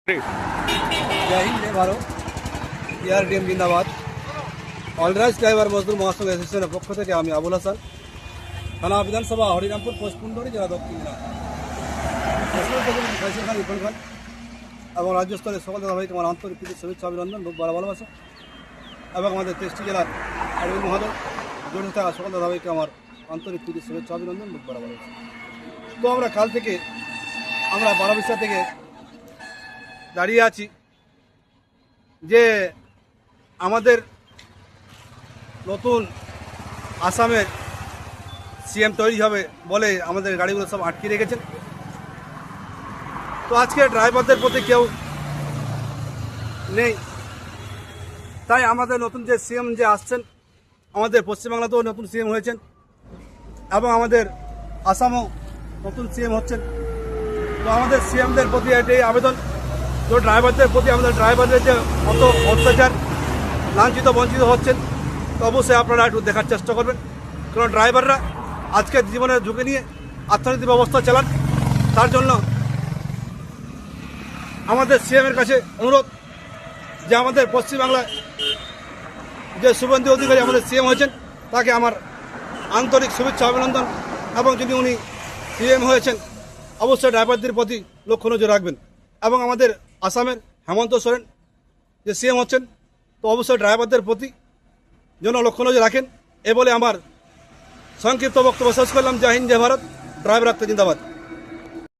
जय हिंद जय भारत एआरडीएम जिंदाबाद অলরাইজ ড্রাইভার মজদুর মহাসংঘ অ্যাসোসিয়েশনের পক্ষ থেকে আমি আবুল হাসান থানা বিধানসভা হরিরামপুর পোস্টপুন্ডরি জেলা দক্ষিণ খান এবং রাজ্য স্তরের সকল দাদাভাইকে আমার আন্তরিক প্রীতি শুভেচ্ছা অভিনন্দন বুক বড় ভালোবাসা এবং আমাদের 23টি জেলার আরবি মহাদয় জড়িত থাকা সকল দাদাভাইকে আমার আন্তরিক প্রীতি শুভেচ্ছা অভিনন্দন বুক বড় ভালোবাসা। তো আমরা কাল থেকে আমরা বারাবিস্তা থেকে দাঁড়িয়ে আছি যে আমাদের নতুন আসামের সিএম তৈরি হবে বলে আমাদের গাড়িগুলো সব আটকে রেখেছেন। তো আজকে ড্রাইভারদের প্রতি কেউ নেই, তাই আমাদের নতুন যে সিএম যে আসছেন, আমাদের পশ্চিমবাংলাতেও নতুন সিএম হয়েছেন এবং আমাদের আসামেও নতুন সিএম হচ্ছেন। তো আমাদের সিএমদের প্রতি এটাই আবেদন, তো ড্রাইভারদের প্রতি আমাদের ড্রাইভারদের যে অত অত্যাচার লাঞ্ছিত বঞ্চিত হচ্ছেন, তো অবশ্যই আপনারা একটু দেখার চেষ্টা করবেন, কারণ ড্রাইভাররা আজকের জীবনের ঝুঁকি নিয়ে অর্থনৈতিক ব্যবস্থা চালান। তার জন্য আমাদের সিএমের কাছে অনুরোধ যে আমাদের পশ্চিমবাংলায় যে শুভেন্দু অধিকারী আমাদের সিএম হয়েছেন তাকে আমার আন্তরিক শুভেচ্ছা অভিনন্দন, এবং যদি উনি সিএম হয়েছেন অবশ্যই ড্রাইভারদের প্রতি লক্ষ্য নজর রাখবেন। এবং আমাদের আসামের হেমন্ত সোরেন যে সিএম হচ্ছেন, তো অবশ্যই ড্রাইভারদের প্রতি যেন লক্ষ্য নজর রাখেন। এ বলে আমার সংক্ষিপ্ত বক্তব্য শেষ করলাম। জয় হিন্দ জয় ভারত, ড্রাইভার রাখতে জিন্দাবাদ।